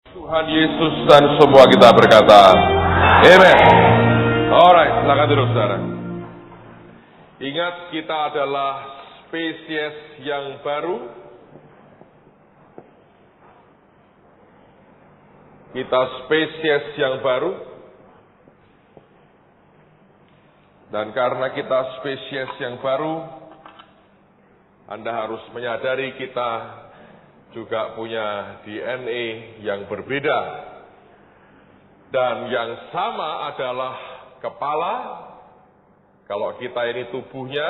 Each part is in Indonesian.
Tuhan Yesus dan semua kita berkata, Amen. Alright, silakan duduk saudara. Ingat, kita adalah spesies yang baru. Kita spesies yang baru. Dan karena kita spesies yang baru, Anda harus menyadari kita juga punya DNA yang berbeda. Dan yang sama adalah kepala. Kalau kita ini tubuhnya,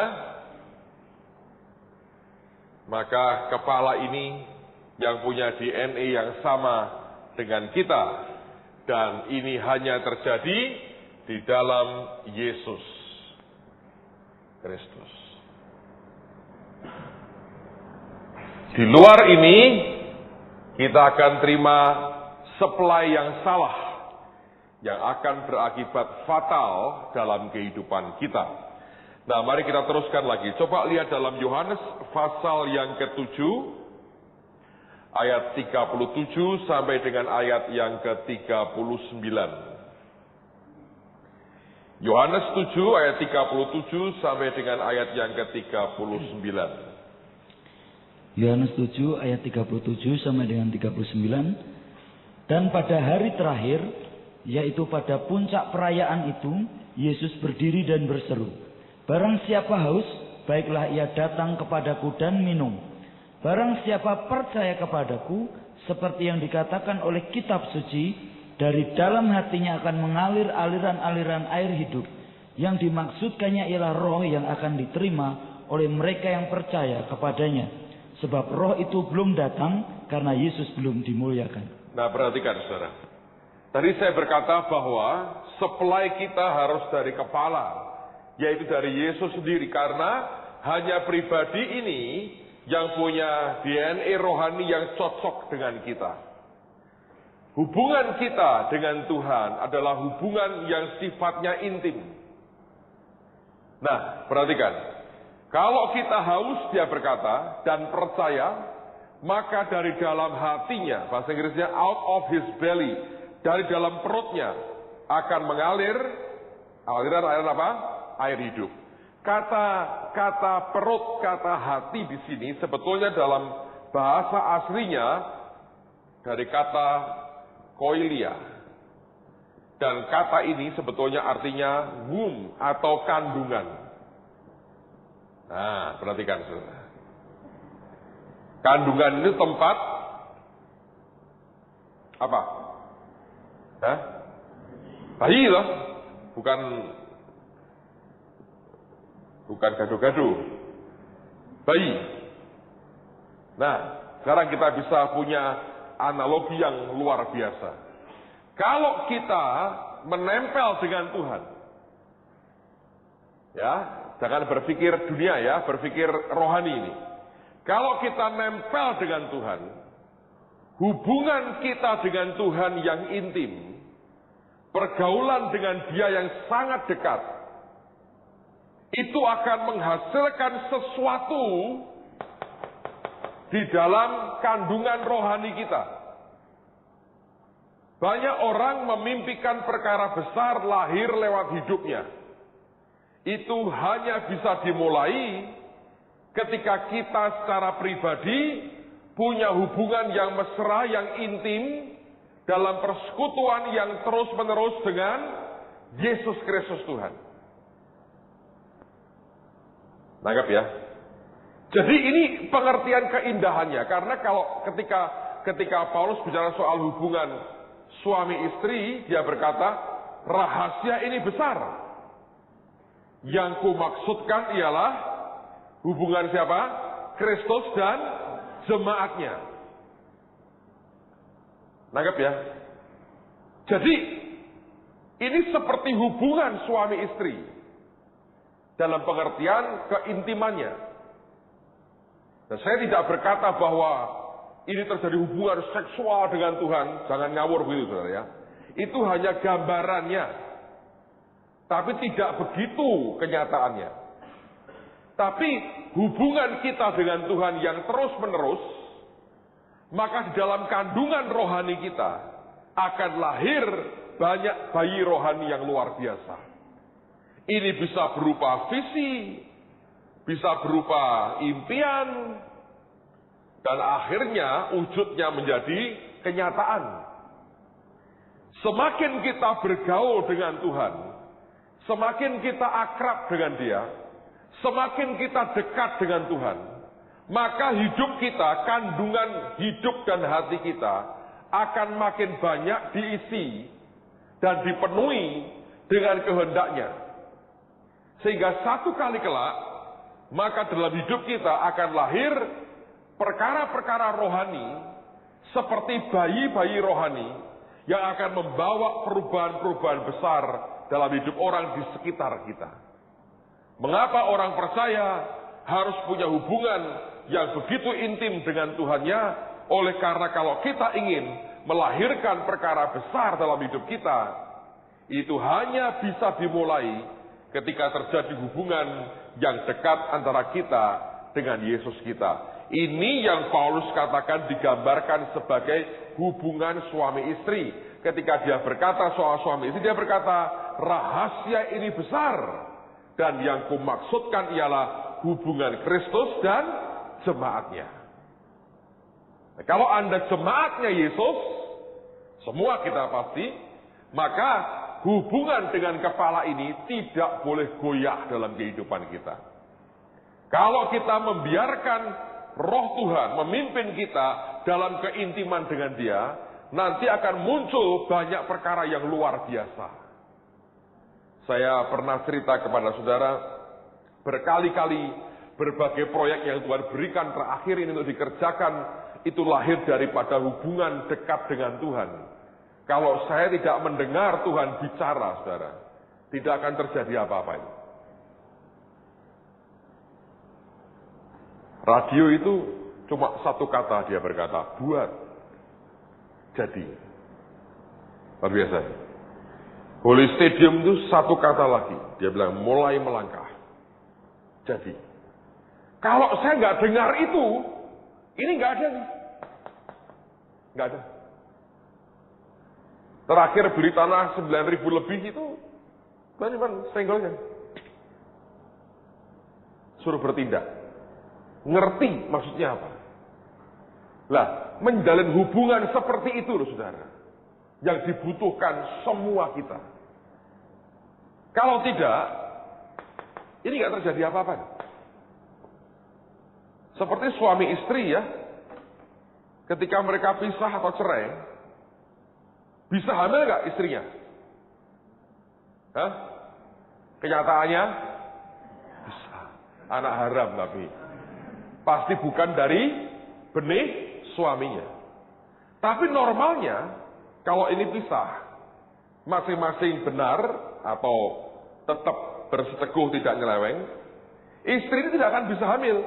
maka kepala ini yang punya DNA yang sama dengan kita. Dan ini hanya terjadi di dalam Yesus Kristus. Di luar ini, kita akan terima supply yang salah, yang akan berakibat fatal dalam kehidupan kita. Nah, mari kita teruskan lagi. Coba lihat dalam Yohanes pasal yang ke-7, ayat 37 sampai dengan ayat yang ke-39. Yohanes 7 ayat 37 sampai dengan ayat yang ke-39. Yohanes 7 ayat 37 sampai dengan 39. Dan pada hari terakhir, yaitu pada puncak perayaan itu, Yesus berdiri dan berseru, "Barang siapa haus, baiklah ia datang kepadaku dan minum. Barang siapa percaya kepadaku, seperti yang dikatakan oleh kitab suci, dari dalam hatinya akan mengalir aliran-aliran air hidup. Yang dimaksudkannya ialah roh yang akan diterima oleh mereka yang percaya kepadanya. Sebab roh itu belum datang karena Yesus belum dimuliakan." Nah, perhatikan saudara. Tadi saya berkata bahwa supply kita harus dari kepala, yaitu dari Yesus sendiri. Karena hanya pribadi ini yang punya DNA rohani yang cocok dengan kita. Hubungan kita dengan Tuhan adalah hubungan yang sifatnya intim. Nah, perhatikan. Kalau kita haus, dia berkata, dan percaya, maka dari dalam hatinya, bahasa Inggrisnya out of his belly, dari dalam perutnya akan mengalir aliran apa? Air hidup. Kata perut, kata hati di sini sebetulnya dalam bahasa aslinya dari kata koilia. Dan kata ini sebetulnya artinya womb atau kandungan. Nah, perhatikan saudara. Kandungan ini tempat apa? Hah? Bayi loh, bukan gado-gado. Bayi. Nah, sekarang kita bisa punya analogi yang luar biasa. Kalau kita menempel dengan Tuhan, ya, jangan berpikir dunia ya, berpikir rohani ini. Kalau kita nempel dengan Tuhan, hubungan kita dengan Tuhan yang intim, pergaulan dengan Dia yang sangat dekat, itu akan menghasilkan sesuatu di dalam kandungan rohani kita. Banyak orang memimpikan perkara besar lahir lewat hidupnya. Itu hanya bisa dimulai ketika kita secara pribadi punya hubungan yang mesra, yang intim, dalam persekutuan yang terus-menerus dengan Yesus Kristus Tuhan. Nangkap ya? Jadi ini pengertian keindahannya, karena kalau ketika Paulus bicara soal hubungan suami istri, dia berkata, rahasia ini besar. Yang kumaksudkan ialah hubungan siapa? Kristus dan jemaatnya. Nangkap ya? Jadi ini seperti hubungan suami istri dalam pengertian keintimannya. Dan saya tidak berkata bahwa ini terjadi hubungan seksual dengan Tuhan, jangan ngawur begitu saudara ya. Itu hanya gambarannya. Tapi tidak begitu kenyataannya. Tapi hubungan kita dengan Tuhan yang terus-menerus maka di dalam kandungan rohani kita akan lahir banyak bayi rohani yang luar biasa. Ini bisa berupa visi, bisa berupa impian, dan akhirnya wujudnya menjadi kenyataan. Semakin kita bergaul dengan Tuhan, semakin kita akrab dengan Dia, semakin kita dekat dengan Tuhan, maka hidup kita, kandungan hidup dan hati kita akan makin banyak diisi dan dipenuhi dengan kehendaknya. Sehingga satu kali kelak, maka dalam hidup kita akan lahir perkara-perkara rohani seperti bayi-bayi rohani yang akan membawa perubahan-perubahan besar dalam hidup orang di sekitar kita. Mengapa orang percaya harus punya hubungan yang begitu intim dengan Tuhannya? Oleh karena kalau kita ingin melahirkan perkara besar dalam hidup kita, itu hanya bisa dimulai ketika terjadi hubungan yang dekat antara kita dengan Yesus kita. Ini yang Paulus katakan digambarkan sebagai hubungan suami istri. Ketika dia berkata soal suami istri, dia berkata, rahasia ini besar. Dan yang kumaksudkan ialah hubungan Kristus dan jemaatnya. Nah, kalau Anda jemaatnya Yesus, semua kita pasti, maka hubungan dengan kepala ini tidak boleh goyah dalam kehidupan kita. Kalau kita membiarkan Roh Tuhan memimpin kita dalam keintiman dengan Dia, nanti akan muncul banyak perkara yang luar biasa. Saya pernah cerita kepada saudara, berkali-kali berbagai proyek yang Tuhan berikan terakhir ini untuk dikerjakan, itu lahir daripada hubungan dekat dengan Tuhan. Kalau saya tidak mendengar Tuhan bicara, saudara, tidak akan terjadi apa-apa ini. Radio itu cuma satu kata dia berkata, buat, jadi. Luar biasa. Holy Stadium itu satu kata lagi. Dia bilang, mulai melangkah. Jadi. Kalau saya nggak dengar itu, ini nggak ada nih. Nggak ada. Terakhir beli tanah 9.000 lebih itu, teman-teman, senggolnya. Suruh bertindak. Ngerti maksudnya apa? Lah, menjalin hubungan seperti itu loh, saudara. Yang dibutuhkan semua kita. Kalau tidak, ini nggak terjadi apa-apa. Seperti suami istri ya, ketika mereka pisah atau cerai, bisa hamil nggak istrinya? Hah? Kenyataannya, bisa. Anak haram tapi. Pasti bukan dari benih suaminya. Tapi normalnya, kalau ini pisah, masing-masing benar atau tetap bersiteguh tidak nyeleweng, istri ini tidak akan bisa hamil.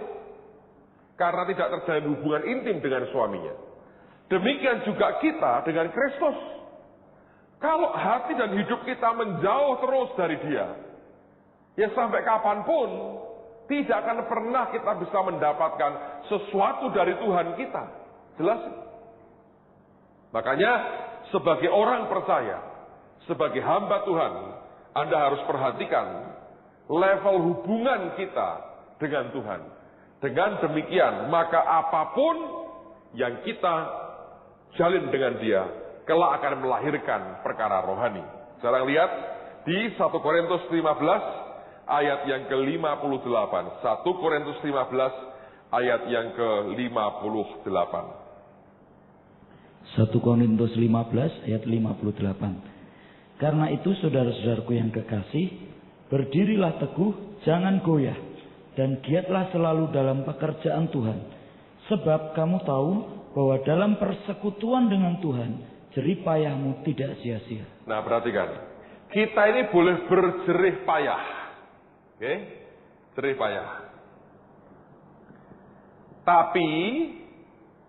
Karena tidak terjalin hubungan intim dengan suaminya. Demikian juga kita dengan Kristus. Kalau hati dan hidup kita menjauh terus dari Dia, ya sampai kapanpun, tidak akan pernah kita bisa mendapatkan sesuatu dari Tuhan kita. Jelas? Makanya, sebagai orang percaya, sebagai hamba Tuhan, Anda harus perhatikan level hubungan kita dengan Tuhan. Dengan demikian, maka apapun yang kita jalin dengan Dia, kelak akan melahirkan perkara rohani. Sekarang lihat di 1 Korintus 15 ayat yang ke-58. 1 Korintus 15 ayat yang ke-58. 1 Korintus 15 ayat 58. Karena itu saudara-saudaraku yang kekasih, berdirilah teguh, jangan goyah, dan giatlah selalu dalam pekerjaan Tuhan. Sebab kamu tahu bahwa dalam persekutuan dengan Tuhan, jerih payahmu tidak sia-sia. Nah, perhatikan. Kita ini boleh berjerih payah. Oke? Jerih payah. Tapi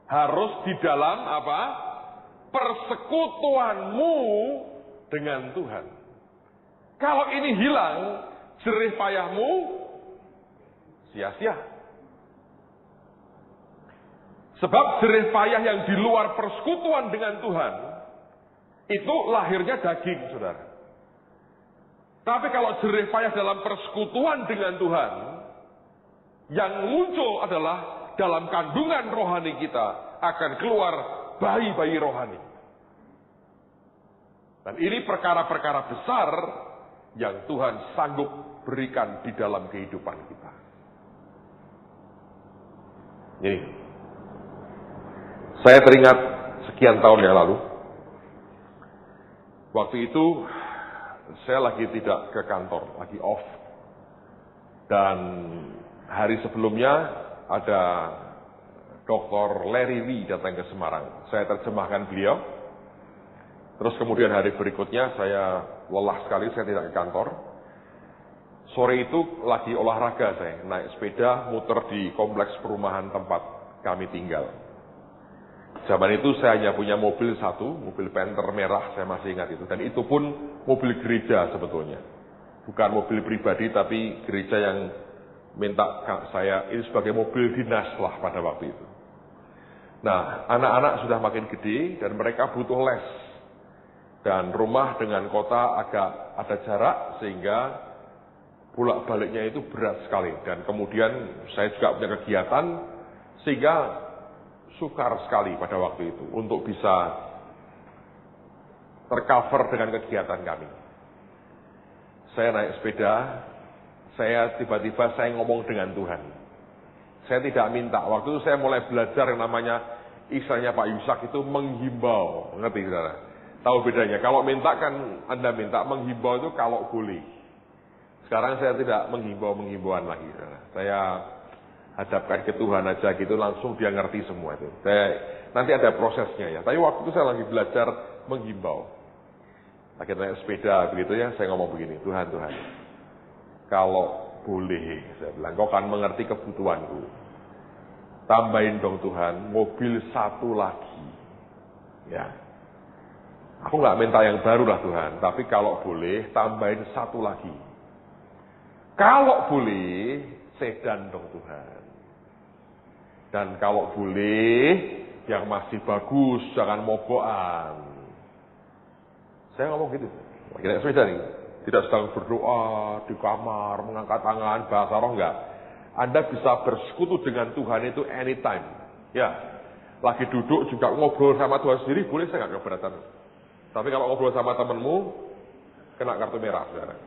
harus di dalam apa? Persekutuanmu dengan Tuhan. Kalau ini hilang, jerih payahmu sia-sia. Sebab jerih payah yang di luar persekutuan dengan Tuhan, itu lahirnya daging, saudara. Tapi kalau jerih payah dalam persekutuan dengan Tuhan, yang muncul adalah dalam kandungan rohani kita akan keluar bayi-bayi rohani. Dan ini perkara-perkara besar yang Tuhan sanggup berikan di dalam kehidupan kita. Ini, saya teringat sekian tahun yang lalu, waktu itu saya lagi tidak ke kantor, lagi off. Dan hari sebelumnya ada Dr. Larry Lee datang ke Semarang. Saya terjemahkan beliau. Terus kemudian hari berikutnya saya lelah sekali, saya tidak ke kantor. Sore itu lagi olahraga saya, naik sepeda muter di kompleks perumahan tempat kami tinggal. Zaman itu saya hanya punya mobil satu, mobil Panther merah, saya masih ingat itu. Dan itu pun mobil gereja sebetulnya. Bukan mobil pribadi, tapi gereja yang minta saya, ini sebagai mobil dinas lah pada waktu itu. Nah, anak-anak sudah makin gede dan mereka butuh les. Dan rumah dengan kota agak ada jarak sehingga bolak-baliknya itu berat sekali. Dan kemudian saya juga punya kegiatan sehingga sukar sekali pada waktu itu untuk bisa tercover dengan kegiatan kami. Saya naik sepeda, saya tiba-tiba ngomong dengan Tuhan. Saya tidak minta. Waktu itu saya mulai belajar yang namanya istilahnya Pak Yusak itu menghimbau. Ngerti saudara? Tahu bedanya. Kalau minta kan Anda minta, menghimbau itu kalau boleh. Sekarang saya tidak menghimbauan lagi. Saudara. Saya hadapkan ke Tuhan aja gitu, langsung dia ngerti semua itu. Nanti ada prosesnya ya. Tapi waktu itu saya lagi belajar menghimbau. Lagi naik sepeda begitu ya, saya ngomong begini, Tuhan, kalau boleh, saya bilang, kau kan mengerti kebutuhanku. Tambahin dong Tuhan, mobil satu lagi. Ya. Aku nggak minta yang baru lah Tuhan, tapi kalau boleh, tambahin satu lagi. Kalau boleh, sedan dong Tuhan. Dan kalau boleh, yang masih bagus, jangan mogokan. Saya ngomong gitu. Naik sepeda nih. Tidak sedang berdoa di kamar, mengangkat tangan, bahasa roh enggak. Anda bisa bersekutu dengan Tuhan itu anytime. Ya, lagi duduk juga ngobrol sama Tuhan sendiri, boleh saya nggak keberatan. Tapi kalau ngobrol sama temanmu, kena kartu merah, saudara.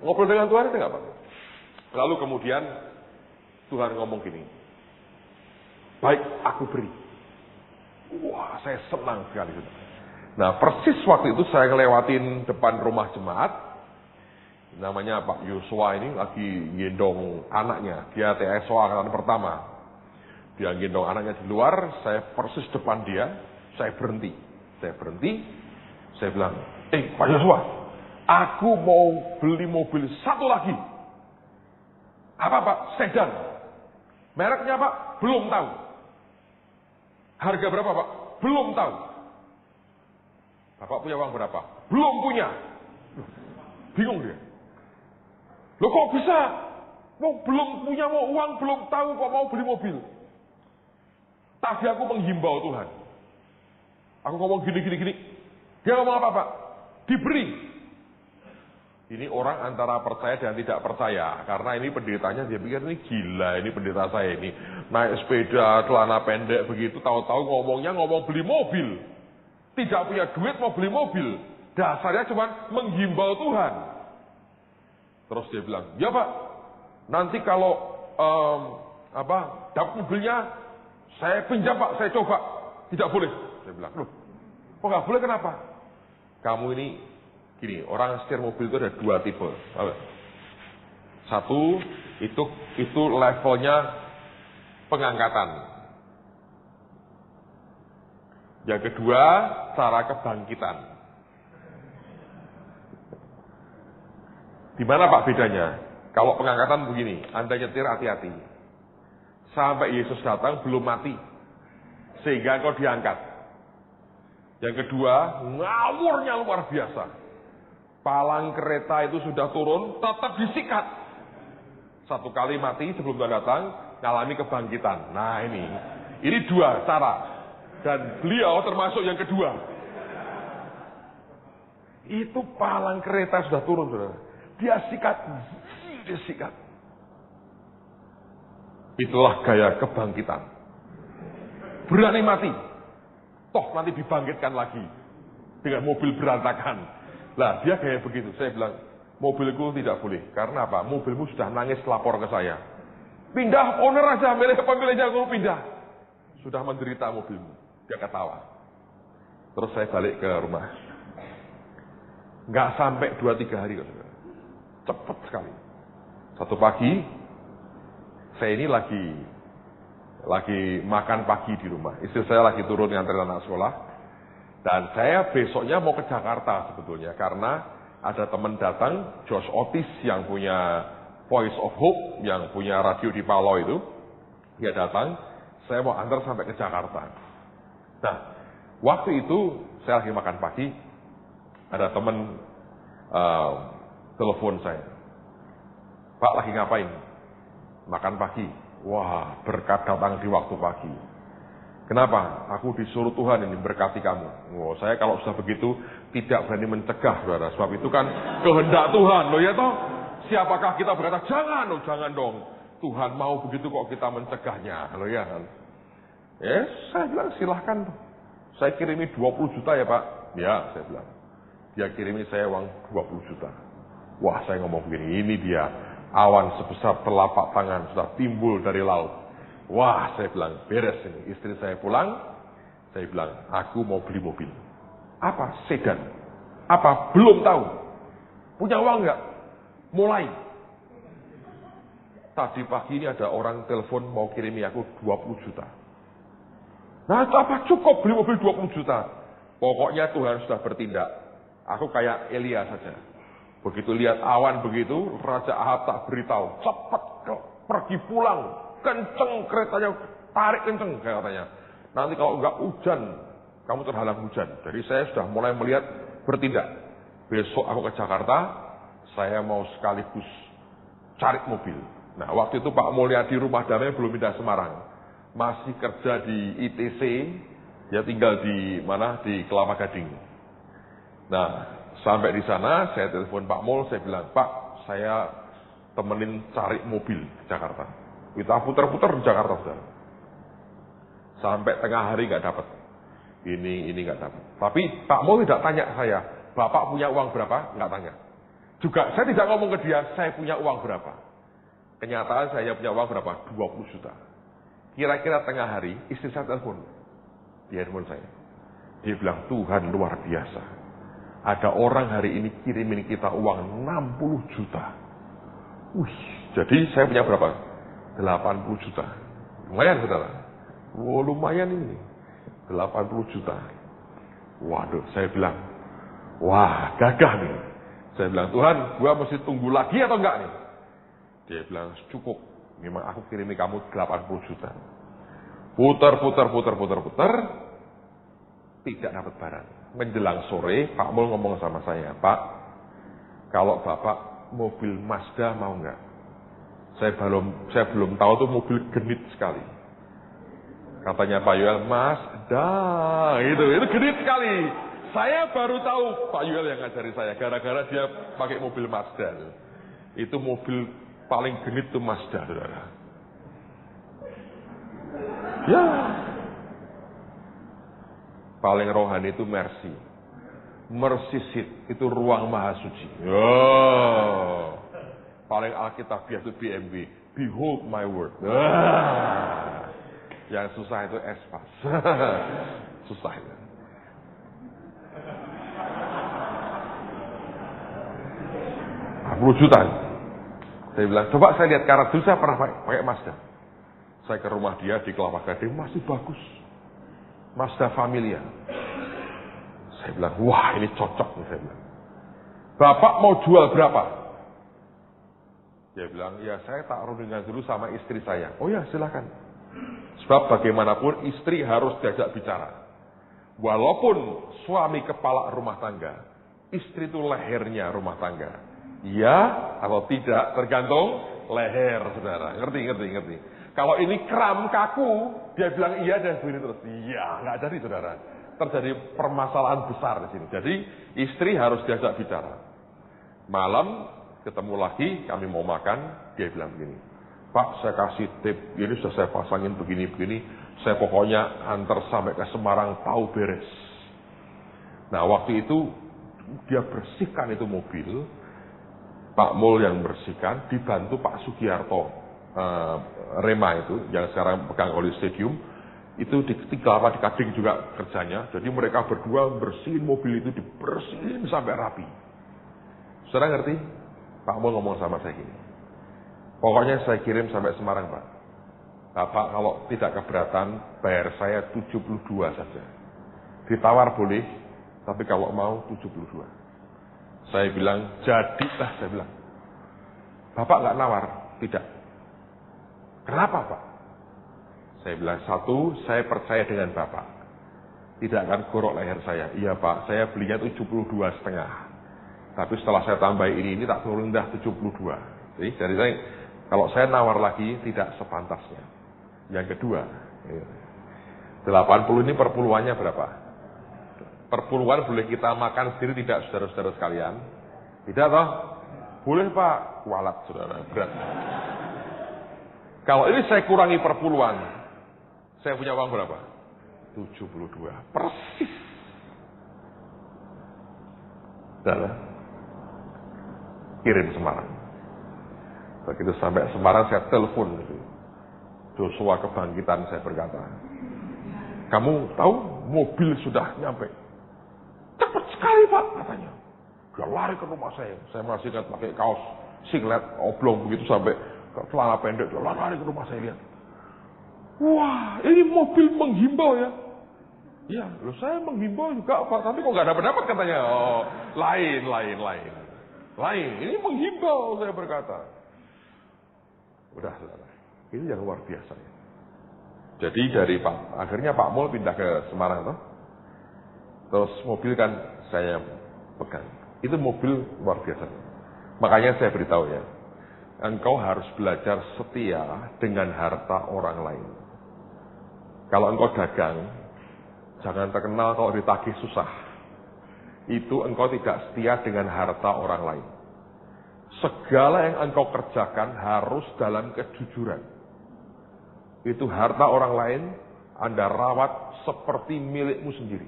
Ngobrol dengan Tuhan itu nggak apa-apa. Lalu kemudian Tuhan ngomong gini, baik, aku beri. Wah, saya senang sekali. Nah, persis waktu itu saya ngelewatin depan rumah jemaat. Namanya Pak Yosua ini lagi gendong anaknya. Dia TSO angkatan pertama. Dia gendong anaknya di luar, saya persis depan dia, saya berhenti. Saya bilang, Pak Yosua, aku mau beli mobil satu lagi. Apa Pak? Sedan. Mereknya Pak? Belum tahu. Harga berapa Pak? Belum tahu. Bapak punya uang berapa? Belum punya. Bingung dia. Loh kok bisa? Belum punya uang, belum tahu kok mau beli mobil. Tadi aku menghimbau Tuhan. Aku ngomong gini. Dia ngomong apa Pak? Diberi. Ini orang antara percaya dan tidak percaya. Karena ini penderitanya dia pikir ini gila, ini pendeta saya ini. Naik sepeda, celana pendek begitu, tahu-tahu ngomong beli mobil. Tidak punya duit mau beli mobil. Dasarnya cuma menghimbau Tuhan. Terus dia bilang, ya Pak, nanti kalau dapat mobilnya, saya pinjam Pak, saya coba. Tidak boleh. Saya bilang, loh, kok nggak boleh kenapa? Kamu ini, gini, orang setir mobil itu ada dua tipe. Satu, itu levelnya pengangkatan. Yang kedua, cara kebangkitan. Di mana Pak bedanya? Kalau pengangkatan begini, Anda nyetir hati-hati. Sampai Yesus datang belum mati. Sehingga engkau diangkat. Yang kedua, ngawurnya luar biasa. Palang kereta itu sudah turun, tetap disikat. Satu kali mati sebelum Tuhan datang, ngalami kebangkitan. Nah Ini dua cara. Dan beliau termasuk yang kedua. Itu palang kereta sudah turun, saudara. Dia sikat. Itulah gaya kebangkitan. Berani mati. Toh nanti dibangkitkan lagi. Dengan mobil berantakan. Lah dia gaya begitu. Saya bilang, mobilku tidak boleh. Karena apa? Mobilmu sudah nangis lapor ke saya. Pindah owner aja, milih pemiliknya aku pindah. Sudah menderita mobilmu. Dia ketawa. Terus saya balik ke rumah. Nggak sampai 2-3 hari. Cepat sekali. Satu pagi, saya ini lagi makan pagi di rumah. Istri saya lagi turun nganterin anak sekolah. Dan saya besoknya mau ke Jakarta sebetulnya. Karena ada teman datang, Josh Otis yang punya Voice of Hope, yang punya radio di Palau itu. Dia datang, saya mau antar sampai ke Jakarta. Nah, waktu itu saya lagi makan pagi, ada teman telepon saya. Pak lagi ngapain? Makan pagi. Wah, berkat datang di waktu pagi. Kenapa? Aku disuruh Tuhan ini berkati kamu. Wah, saya kalau sudah begitu tidak berani mencegah, saudara. Sebab itu kan kehendak Tuhan, loh ya toh. Siapakah kita berkata, jangan dong. Tuhan mau begitu kok kita mencegahnya, loh ya kan. Saya bilang silahkan. Saya kirimi 20 juta ya Pak. Ya, saya bilang. Dia kirimi saya uang 20 juta. Wah, saya ngomong begini, ini dia. Awan sebesar telapak tangan sudah timbul dari laut. Wah, saya bilang, beres ini. Istri saya pulang, saya bilang, aku mau beli mobil. Apa? Sedan. Apa? Belum tahu. Punya uang nggak? Mulai. Tadi pagi ini ada orang telepon mau kirimi aku 20 juta. Nah, itu apa cukup beli mobil 20 juta? Pokoknya Tuhan sudah bertindak. Aku kayak Elia saja. Begitu lihat awan begitu, Raja Ahab tak beritahu. Cepat pergi pulang. Kenceng keretanya, tarik kenceng katanya. Nanti kalau enggak hujan, kamu terhalang hujan. Jadi saya sudah mulai melihat bertindak. Besok aku ke Jakarta, saya mau sekaligus cari mobil. Nah, waktu itu Pak Mulyadi Rumah Damai belum pindah Semarang. Masih kerja di ITC, dia tinggal di mana? Di Kelapa Gading. Nah, sampai di sana saya telepon Pak Mul, saya bilang, Pak, saya temenin cari mobil di Jakarta. Kita putar-putar di Jakarta, saudara. Sampai tengah hari nggak dapat. Ini nggak dapat. Tapi Pak Mul tidak tanya saya, Bapak punya uang berapa? Nggak tanya. Juga saya tidak ngomong ke dia, saya punya uang berapa. Kenyataan saya punya uang berapa? 20 juta. Kira-kira tengah hari, istri saya telepon. Di handphone saya. Dia bilang, Tuhan luar biasa. Ada orang hari ini kirimin kita uang 60 juta. Wih, jadi saya punya berapa? 80 juta. Lumayan, saudara. Wow, lumayan ini. 80 juta. Waduh, saya bilang, wah, gagah nih. Saya bilang, Tuhan, gua mesti tunggu lagi atau enggak nih? Dia bilang, cukup. Memang aku kirimi kamu 80 juta. Putar. Tidak dapat barang. Menjelang sore, Pak Mul ngomong sama saya, Pak, kalau Bapak mobil Mazda mau enggak? Saya belum tahu tuh mobil genit sekali. Katanya Pak Yuel, Mazda, itu genit sekali. Saya baru tahu Pak Yuel yang ngajari saya, gara-gara dia pakai mobil Mazda. Itu mobil paling genit itu Mazda, saudara. Ya. Paling rohani itu Mercy. Mercy seat, itu ruang maha suci. Oh. Paling alkitabiah itu BMW. Behold my word. Yang susah itu espas. Susah itu. $10 juta. Saya bilang, coba saya lihat karat dulu, saya pernah pakai Mazda. Saya ke rumah dia di Kelapa Gading, masih bagus. Mazda Familia. Saya bilang, wah ini cocok nih, saya bilang. Bapak mau jual berapa? Dia bilang, ya saya tak rundingan dulu sama istri saya. Oh ya, silakan. Sebab bagaimanapun istri harus diajak bicara. Walaupun suami kepala rumah tangga, istri itu lehernya rumah tangga. Iya atau tidak tergantung leher, saudara. Ngerti. Kalau ini kram, kaku, dia bilang iya dan begini terus. Iya, nggak jadi saudara. Terjadi permasalahan besar di sini. Jadi istri harus diajak bicara. Malam ketemu lagi, kami mau makan, dia bilang begini. Pak, saya kasih tip, ini sudah saya pasangin begini-begini. Saya pokoknya antar sampai ke Semarang tahu beres. Nah waktu itu dia bersihkan itu mobil. Pak Mul yang bersihkan, dibantu Pak Sugiarto. Rema itu yang sekarang pegang Oli Stadium itu di Kading juga kerjanya. Jadi mereka berdua bersihin mobil itu, dibersihin sampai rapi. Saudara ngerti? Pak Mul ngomong sama saya gini, pokoknya saya kirim sampai Semarang Pak. Bapak kalau tidak keberatan bayar saya 72 saja. Ditawar boleh, tapi kalau mau 72. Saya bilang jadilah, saya bilang. Bapak nggak nawar? Tidak. Kenapa Pak? Saya bilang, satu, saya percaya dengan Bapak. Tidak akan gorok leher saya. Iya Pak, saya belinya 72,5. Tapi setelah saya tambah ini tak turun dah 72. Jadi saya, kalau saya nawar lagi, tidak sepantasnya. Yang kedua, 80 ini perpuluhannya berapa? Perpuluhan boleh kita makan sendiri tidak saudara-saudara sekalian? Tidak toh? Boleh Pak, kualat saudara, berat. Kalau ini saya kurangi perpuluhan, saya punya uang berapa? 72. Persis. Dan kirim Semarang. Begitu sampai Semarang saya telepon itu. Joshua Kebangkitan, saya berkata, kamu tahu mobil sudah nyampe. Cepat sekali Pak, katanya. Dia lari ke rumah saya. Saya masih ingat pakai kaos singlet oblong begitu sampai celana pendek, lari ke rumah saya lihat. Wah, ini mobil menghimbau ya. Iya, loh saya menghimbau juga Pak, tapi kok nggak dapat katanya. Oh, lain. Ini menghimbau, saya berkata. Udah, saudara. Ini yang luar biasa ya. Jadi akhirnya Pak Mul pindah ke Semarang toh. Terus mobil kan saya pegang. Itu mobil luar biasa. Makanya saya beritahu ya. Engkau harus belajar setia dengan harta orang lain. Kalau engkau dagang, jangan terkenal kalau ditagih susah. Itu engkau tidak setia dengan harta orang lain. Segala yang engkau kerjakan harus dalam kejujuran. Itu harta orang lain, Anda rawat seperti milikmu sendiri.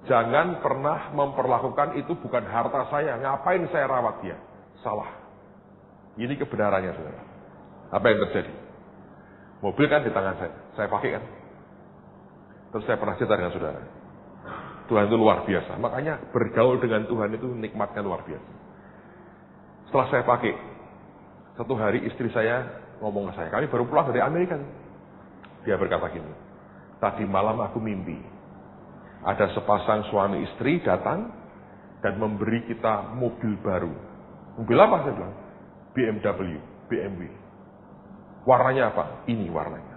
Jangan pernah memperlakukan itu bukan harta saya, ngapain saya rawat dia? Salah. Ini kebenarannya saudara. Apa yang terjadi? Mobil kan di tangan saya pakai kan. Terus saya pernah cerita dengan saudara. Tuhan itu luar biasa. Makanya bergaul dengan Tuhan itu nikmatnya luar biasa. Setelah saya pakai, satu hari istri saya ngomong ke saya. Kami baru pulang dari Amerika. Dia berkata gini, tadi malam aku mimpi. Ada sepasang suami istri datang dan memberi kita mobil baru. Mobil apa saya bilang? BMW. Warnanya apa? Ini warnanya.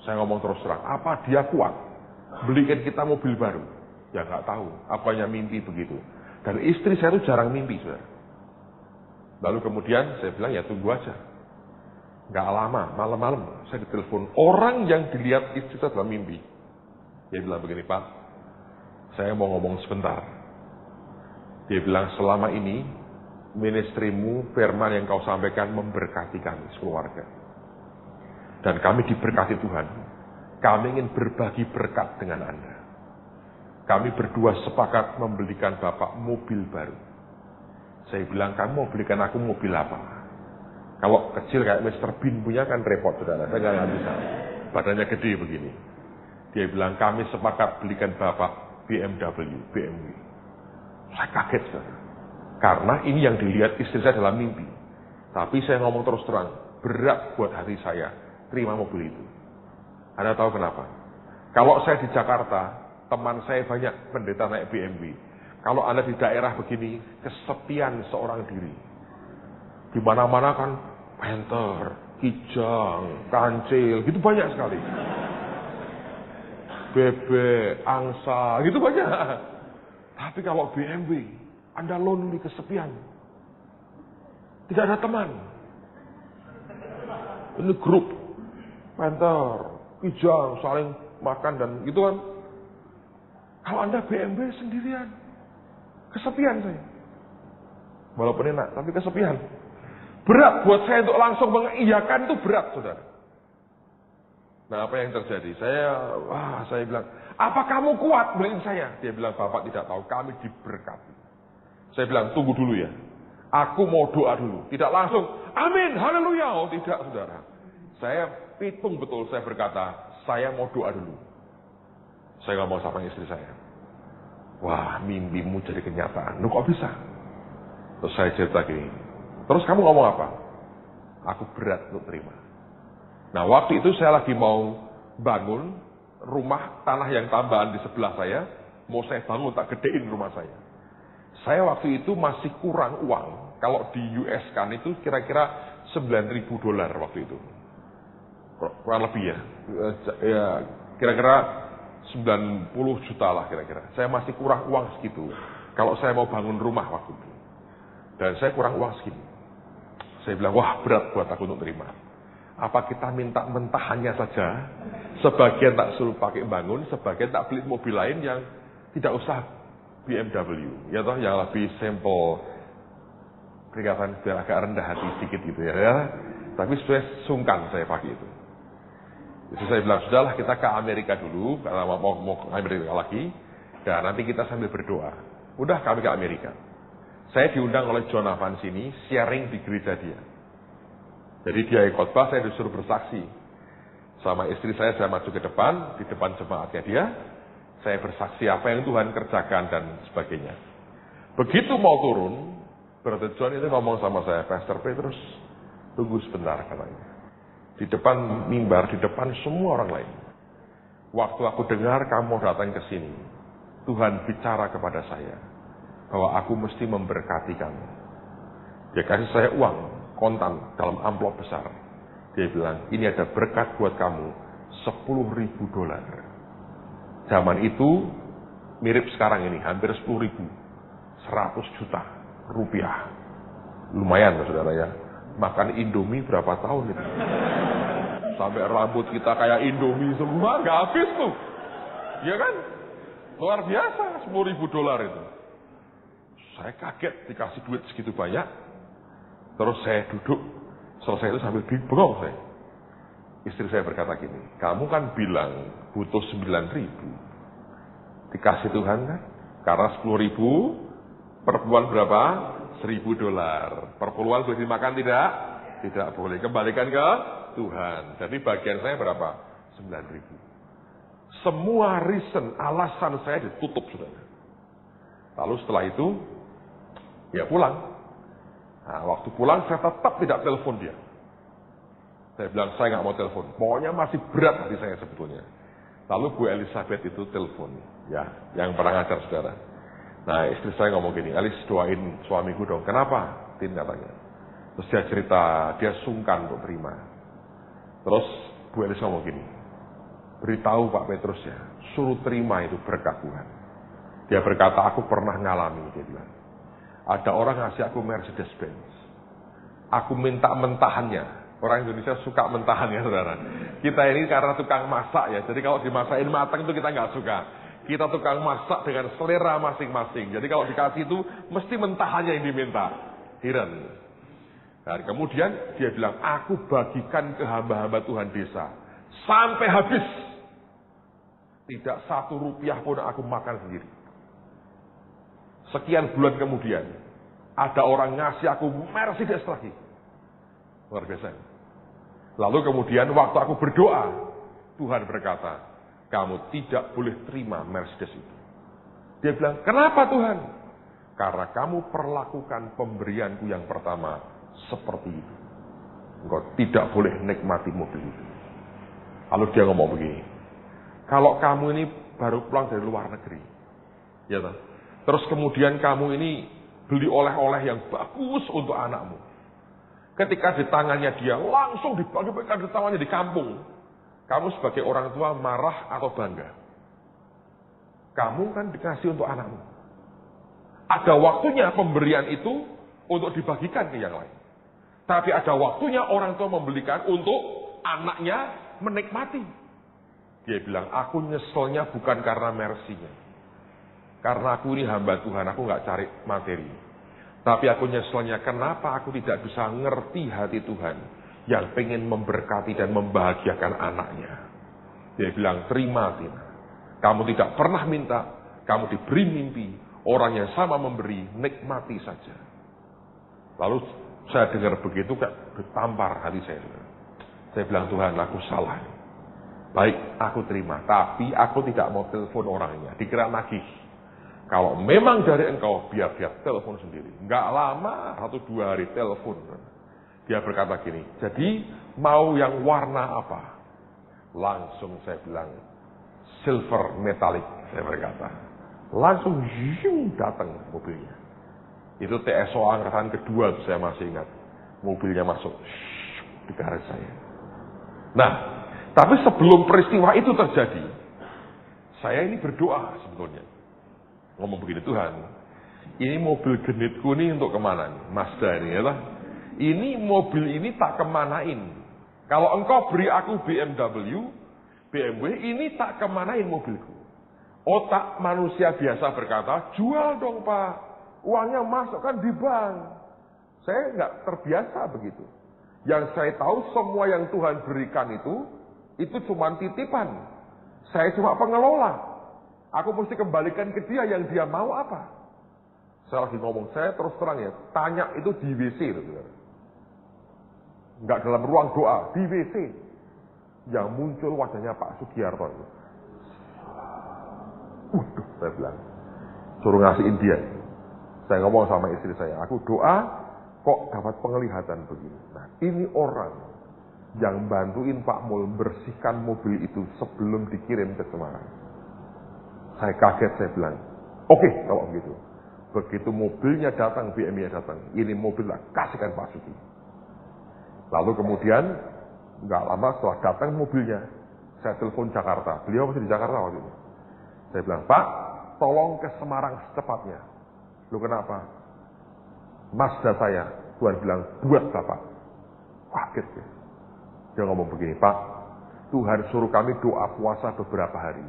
Saya ngomong terus terang, apa dia kuat? Belikan kita mobil baru. Ya nggak tahu, apanya mimpi begitu. Dan istri saya itu jarang mimpi, saudara. Lalu kemudian saya bilang, ya tunggu aja. Nggak lama, malam-malam saya ditelepon. Orang yang dilihat istri saya dalam mimpi. Dia bilang begini, Pak, saya mau ngomong sebentar. Dia bilang, selama ini ministrimu, firman yang kau sampaikan memberkati kami sekeluarga. Dan kami diberkati Tuhan. Kami ingin berbagi berkat dengan Anda. Kami berdua sepakat membelikan Bapak mobil baru. Saya bilang, kamu mau belikan aku mobil apa? Kalau kecil kayak Mr. Bean punya kan repot, saudara. Saya nggak bisa. Badannya gede begini. Dia bilang, kami sepakat belikan Bapak BMW. Saya kaget, saudara. Karena ini yang dilihat istri saya dalam mimpi. Tapi saya ngomong terus terang, berat buat hati saya terima mobil itu. Anda tahu kenapa? Kalau saya di Jakarta, teman saya banyak pendeta naik BMW. Kalau Anda di daerah begini, kesepian seorang diri. Di mana-mana kan Panther, Kijang, Kancil, gitu banyak sekali. Bebek, angsa, gitu banyak. Tapi kalau BMW, Anda lonely, kesepian. Tidak ada teman. Ini grup. Panther, Kijang, saling makan dan gitu kan. Kalau Anda BMW sendirian, kesepian saya. Walaupun enak, tapi kesepian. Berat buat saya untuk langsung mengiyakan, itu berat, saudara. Nah, apa yang terjadi? Saya bilang, apa kamu kuat beliin saya? Dia bilang, Bapak tidak tahu, kami diberkati. Saya bilang, tunggu dulu ya. Aku mau doa dulu. Tidak langsung, amin, haleluya. Oh, tidak, saudara. Saya hitung betul, saya berkata, saya mau doa dulu. Saya ngomong sama istri saya. Wah, mimpimu jadi kenyataan. Lu kok bisa? Terus saya cerita gini. Terus kamu ngomong apa? Aku berat untuk terima. Nah, waktu itu saya lagi mau bangun rumah tanah yang tambahan di sebelah saya. Mau saya bangun, tak gedein rumah saya. Saya waktu itu masih kurang uang. Kalau di US kan itu kira-kira $9.000 waktu itu. Kurang lebih ya. Ya kira-kira 90 juta lah kira-kira. Saya masih kurang uang segitu. Kalau saya mau bangun rumah waktu itu. Dan saya kurang uang segini. Saya bilang, wah berat buat aku untuk terima. Apa kita minta mentahannya saja? Sebagian tak suruh pakai bangun, sebagian tak beli mobil lain yang tidak usah BMW. Ya toh, yang lebih simple. Kelihatan biar agak rendah hati sedikit gitu ya. Tapi sebenarnya sungkan saya pakai itu. Jadi saya bilang, sudahlah kita ke Amerika dulu, karena mau ke Amerika lagi. Dan nanti kita sambil berdoa. Udah kami ke Amerika. Saya diundang oleh John Evans ini, sharing di gereja dia. Jadi dia khotbah, saya disuruh bersaksi. Sama istri saya maju ke depan, di depan jemaatnya dia. Saya bersaksi apa yang Tuhan kerjakan dan sebagainya. Begitu mau turun, Brother John itu ngomong sama saya, Pastor Petrus, tunggu sebentar katanya. Di depan mimbar, di depan semua orang lain. Waktu aku dengar kamu datang ke sini, Tuhan bicara kepada saya bahwa aku mesti memberkati kamu. Dia kasih saya uang kontan dalam amplop besar. Dia bilang, ini ada berkat buat kamu, $10.000. Zaman itu mirip sekarang ini, hampir 10.000, 100 juta rupiah. Lumayan saudara ya. Makan Indomie berapa tahun itu? Sampai rambut kita kayak Indomie semua, nggak habis tuh. Iya kan? Luar biasa, $10.000 itu. Saya kaget dikasih duit segitu banyak. Terus saya duduk, selesai itu sambil bengong saya. Istri saya berkata gini, kamu kan bilang butuh 9.000. Dikasih Tuhan kan? Karena 10.000 per bulan berapa? $1.000. Per bulan boleh dimakan tidak? Tidak boleh. Kembalikan ke Tuhan. Jadi bagian saya berapa? 9.000. Semua reason, alasan saya ditutup saudara. Lalu setelah itu, ya pulang. Nah, waktu pulang saya tetap tidak telepon dia. Saya bilang, saya nggak mau telepon. Pokoknya masih berat hati saya sebetulnya. Lalu Bu Elizabeth itu telepon. Ya, yang pernah ngajar saudara. Nah, istri saya ngomong gini, Elis doain suamiku dong. Kenapa? Tin katanya. Terus dia cerita, dia sungkan untuk terima. Terus Bu Elis ngomong gini, beritahu Pak Petrus ya, suruh terima itu berkat Tuhan. Dia berkata, aku pernah ngalami, dia bilang. Ada orang ngasih aku Mercedes Benz. Aku minta mentahannya. Orang Indonesia suka mentahan ya saudara. Kita ini karena tukang masak ya. Jadi kalau dimasakin matang itu kita nggak suka. Kita tukang masak dengan selera masing-masing. Jadi kalau dikasih itu mesti mentahannya yang diminta. Heran. Dan kemudian dia bilang, aku bagikan ke hamba-hamba Tuhan desa. Sampai habis. Tidak $1 pun aku makan sendiri. Sekian bulan kemudian, ada orang ngasih aku Mercedes lagi. Luar biasa. Lalu kemudian waktu aku berdoa, Tuhan berkata, kamu tidak boleh terima Mercedes itu. Dia bilang, kenapa Tuhan? Karena kamu perlakukan pemberianku yang pertama seperti itu. Engkau tidak boleh nikmati mobil itu. Lalu dia ngomong begini, kalau kamu ini baru pulang dari luar negeri, ya toh? Terus kemudian kamu ini beli oleh-oleh yang bagus untuk anakmu. Ketika di tangannya dia langsung dibagi-bagikan di tangannya di kampung. Kamu sebagai orang tua marah atau bangga? Kamu kan dikasih untuk anakmu. Ada waktunya pemberian itu untuk dibagikan ke yang lain. Tapi ada waktunya orang tua membelikan untuk anaknya menikmati. Dia bilang, aku nyeselnya bukan karena mersinya. Karena aku ini hamba Tuhan, aku nggak cari materi. Tapi aku nyeselnya, kenapa aku tidak bisa ngerti hati Tuhan yang pengen memberkati dan membahagiakan anaknya. Dia bilang, terima Tina. Kamu tidak pernah minta, kamu diberi mimpi. Orang yang sama memberi, nikmati saja. Lalu saya dengar begitu, kayak bertampar hati saya. Saya bilang, Tuhan, aku salah. Baik, aku terima. Tapi aku tidak mau telepon orangnya. Dikira nagih. Kalau memang dari engkau, biar dia telepon sendiri. Enggak lama, 1-2 hari telepon. Dia berkata gini, jadi mau yang warna apa? Langsung saya bilang, silver metallic, saya berkata. Langsung datang mobilnya. Itu TSO angkatan kedua, saya masih ingat. Mobilnya masuk di garasi saya. Nah, tapi sebelum peristiwa itu terjadi, saya ini berdoa sebetulnya. Ngomong begini, Tuhan, ini mobil genitku ini untuk kemana nih? Mazda ini ya lah. Ini mobil ini tak kemanain. Kalau engkau beri aku BMW, ini tak kemanain mobilku. Otak manusia biasa berkata, jual dong Pak. Uangnya masukkan di bank. Saya nggak terbiasa begitu. Yang saya tahu semua yang Tuhan berikan itu cuma titipan. Saya cuma pengelola. Aku mesti kembalikan ke dia yang dia mau apa. Saya lagi ngomong, saya terus terang ya, tanya itu di WC. Nggak dalam ruang doa, di WC. Yang muncul wajahnya Pak Sugiarto. Saya bilang, suruh ngasihin dia. Saya ngomong sama istri saya, aku doa kok dapat penglihatan begini. Nah, ini orang yang bantuin Pak Mul bersihkan mobil itu sebelum dikirim ke Semarang. Saya kaget, saya bilang, oke, kalau begitu. Begitu mobilnya datang, BMW-nya datang, ini mobil lah, kasihkan Pak Sugi. Lalu kemudian, nggak lama setelah datang mobilnya, saya telepon Jakarta. Beliau masih di Jakarta waktu itu. Saya bilang, Pak, tolong ke Semarang secepatnya. Lu kenapa? Mazda saya, Tuhan bilang, buat Bapak. Kaget ya. Dia ngomong begini, Pak, Tuhan suruh kami doa puasa beberapa hari.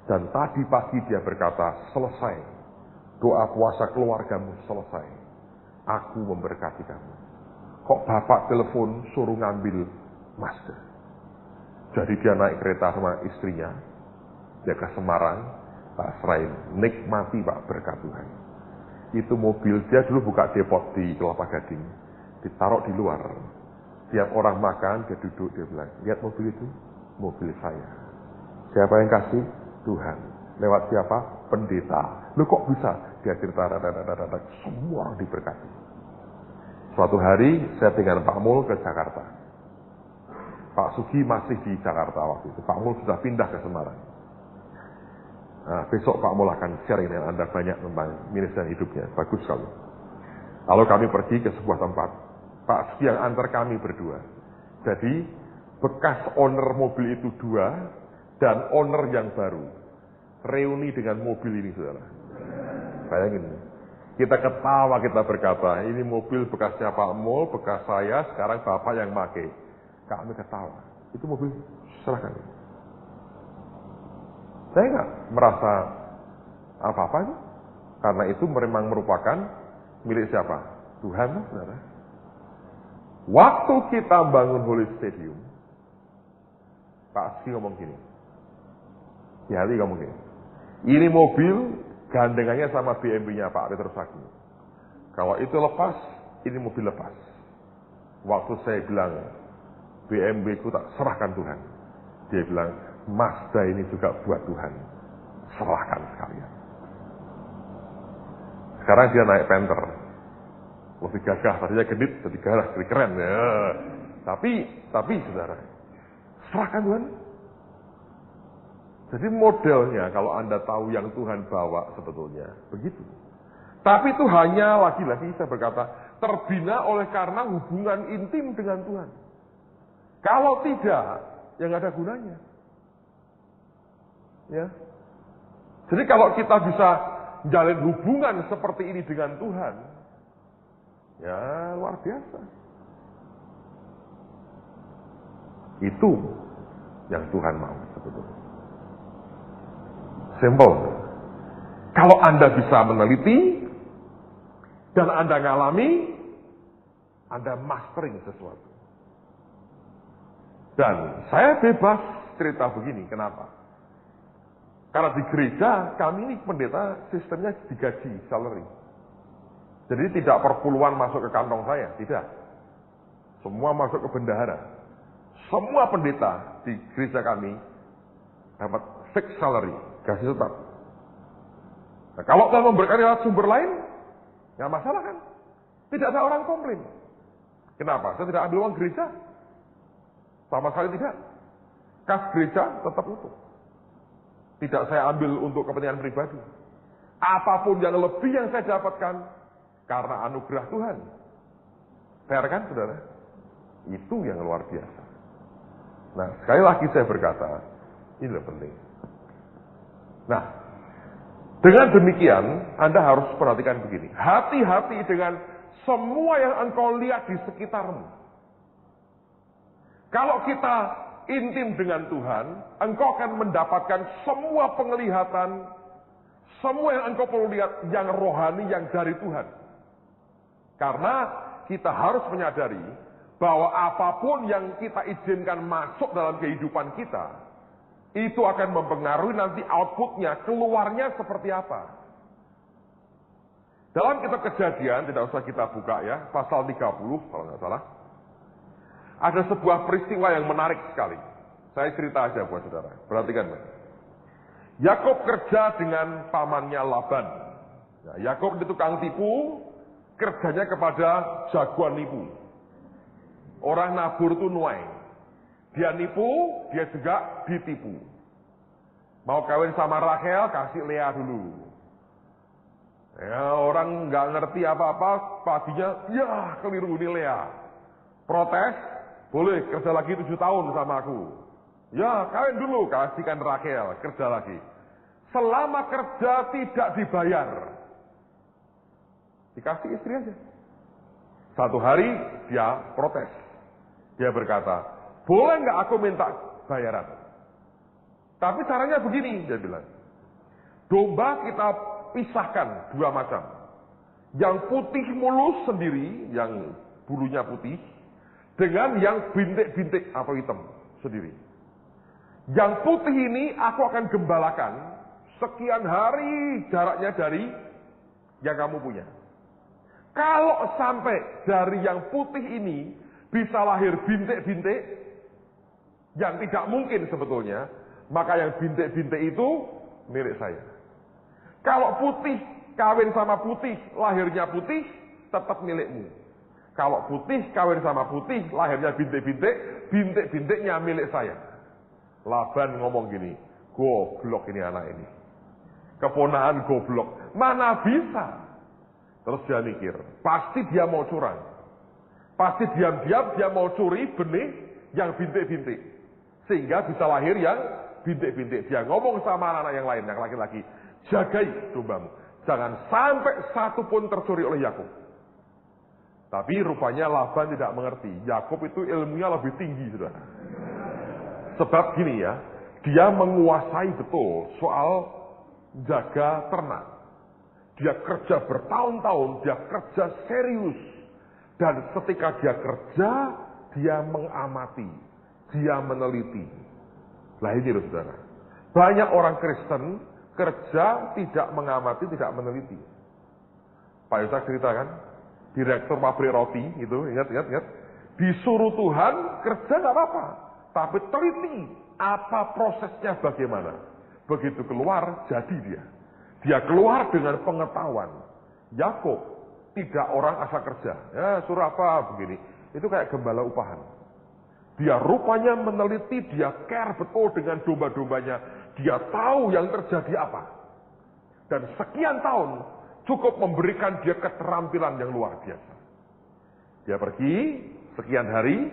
Dan tadi pagi dia berkata, selesai. Doa puasa keluargamu selesai. Aku memberkati kamu. Kok Bapak telepon suruh ngambil Mazda? Jadi dia naik kereta sama istrinya. Dia ke Semarang, Pak serahin. Nikmati Pak berkat Tuhan. Itu mobil, dia dulu buka depot di Kelapa Gading. Ditaruh di luar. Tiap orang makan, dia duduk, dia bilang, lihat mobil itu, mobil saya. Siapa yang kasih? Tuhan. Lewat siapa? Pendeta. Lu kok bisa? Dia cerita, semua orang diberkati. Suatu hari, saya dengan Pak Mul ke Jakarta. Pak Sugi masih di Jakarta waktu itu. Pak Mul sudah pindah ke Semarang. Nah, besok Pak Mul akan sharing dengan Anda banyak tentang ministry dan hidupnya. Bagus sekali. Lalu kami pergi ke sebuah tempat. Pak Sugi yang antar kami berdua. Jadi, bekas owner mobil itu 2, dan owner yang baru. Reuni dengan mobil ini, saudara. Bayangin. Kita ketawa, kita berkata, ini mobil bekasnya Pak Mul, bekas saya, sekarang Bapak yang pakai. Kami ketawa. Itu mobil, serahkan. Saya nggak merasa apa-apa. Karena itu memang merupakan milik siapa? Tuhan, saudara. Waktu kita bangun Holy Stadium, Pak Sugi ngomong gini. Di hati ngomong gini. Ini mobil gandengannya sama BMW-nya Pak Petrus Agi. Kalau itu lepas, ini mobil lepas. Waktu saya bilang, BMW ku tak serahkan Tuhan. Dia bilang, Mazda ini juga buat Tuhan. Serahkan sekalian. Sekarang dia naik Panther. Lebih gagah, tadinya gedit, jadi garah, jadi keren. Ya. Tapi saudara, serahkan Tuhan. Jadi modelnya kalau Anda tahu yang Tuhan bawa sebetulnya begitu. Tapi itu hanya lagi-lagi saya berkata terbina oleh karena hubungan intim dengan Tuhan. Kalau tidak, ya nggak ada gunanya. Ya. Jadi kalau kita bisa jalin hubungan seperti ini dengan Tuhan, ya luar biasa. Itu yang Tuhan mau sebetulnya. Simple. Kalau Anda bisa meneliti dan Anda ngalami, Anda mastering sesuatu. Dan saya bebas cerita begini, kenapa? Karena di gereja kami ini pendeta sistemnya digaji, salary. Jadi tidak per puluhan masuk ke kantong saya, tidak. Semua masuk ke bendahara. Semua pendeta di gereja kami dapat fixed salary, gaji tetap. Nah, kalau Tuhan memberikan lewat sumber lain, nggak masalah kan? Tidak ada orang komplain. Kenapa? Saya tidak ambil uang gereja. Sama sekali tidak. Kas gereja tetap utuh. Tidak saya ambil untuk kepentingan pribadi. Apapun yang lebih yang saya dapatkan, karena anugerah Tuhan. Fair kan, saudara? Itu yang luar biasa. Nah, sekali lagi saya berkata, ini lebih penting. Nah, dengan demikian, Anda harus perhatikan begini. Hati-hati dengan semua yang engkau lihat di sekitarmu. Kalau kita intim dengan Tuhan, engkau akan mendapatkan semua penglihatan, semua yang engkau perlu lihat, yang rohani, yang dari Tuhan. Karena kita harus menyadari bahwa apapun yang kita izinkan masuk dalam kehidupan kita, itu akan mempengaruhi nanti outputnya, keluarnya seperti apa. Dalam kitab Kejadian, tidak usah kita buka ya, pasal 30 kalau nggak salah, ada sebuah peristiwa yang menarik sekali. Saya cerita aja buat saudara, perhatikan. Yakob kerja dengan pamannya Laban. Yakob itu tukang tipu, kerjanya kepada jagoan nipu. Orang nabur itu nuai. Dia nipu, dia juga ditipu. Mau kawin sama Rachel, kasih Lea dulu. Ya, orang nggak ngerti apa-apa, paginya, ya keliru ini Lea. Protes, boleh kerja lagi 7 tahun sama aku. Ya, kawin dulu, kasihkan Rachel, kerja lagi. Selama kerja tidak dibayar, dikasih istri aja. Satu hari dia protes. Dia berkata, boleh nggak aku minta bayaran? Tapi caranya begini, dia bilang. Domba kita pisahkan 2 macam. Yang putih mulus sendiri, yang bulunya putih, dengan yang bintik-bintik atau hitam sendiri. Yang putih ini aku akan gembalakan sekian hari jaraknya dari yang kamu punya. Kalau sampai dari yang putih ini bisa lahir bintik-bintik yang tidak mungkin sebetulnya, maka yang bintik-bintik itu milik saya. Kalau putih kawin sama putih, lahirnya putih, tetap milikmu. Kalau putih kawin sama putih, lahirnya bintik-bintik, bintik-bintiknya milik saya. Laban ngomong gini, goblok ini anak ini. Keponakan goblok, mana bisa? Terus dia mikir, pasti dia mau curang. Pasti diam-diam dia mau curi benih yang bintik-bintik. Sehingga bisa lahir yang bintik-bintik. Dia ngomong sama anak-anak yang lain, yang laki-laki, jagai dombamu. Jangan sampai satu pun tercuri oleh Yakub. Tapi rupanya Laban tidak mengerti. Yakub itu ilmunya lebih tinggi, saudara. Sebab gini ya, dia menguasai betul soal jaga ternak. Dia kerja bertahun-tahun, dia kerja serius. Dan ketika dia kerja, dia mengamati, dia meneliti. Lah ini loh saudara. Banyak orang Kristen kerja tidak mengamati, tidak meneliti. Pak Yusak cerita kan, direktur pabrik roti itu, ingat. Disuruh Tuhan kerja nggak apa-apa, tapi teliti apa prosesnya bagaimana. Begitu keluar, jadi dia. Dia keluar dengan pengetahuan. Yakub tidak orang asal kerja. Ya, suruh apa begini. Itu kayak gembala upahan. Dia rupanya meneliti, dia care betul dengan domba-dombanya. Dia tahu yang terjadi apa. Dan sekian tahun cukup memberikan dia keterampilan yang luar biasa. Dia pergi sekian hari,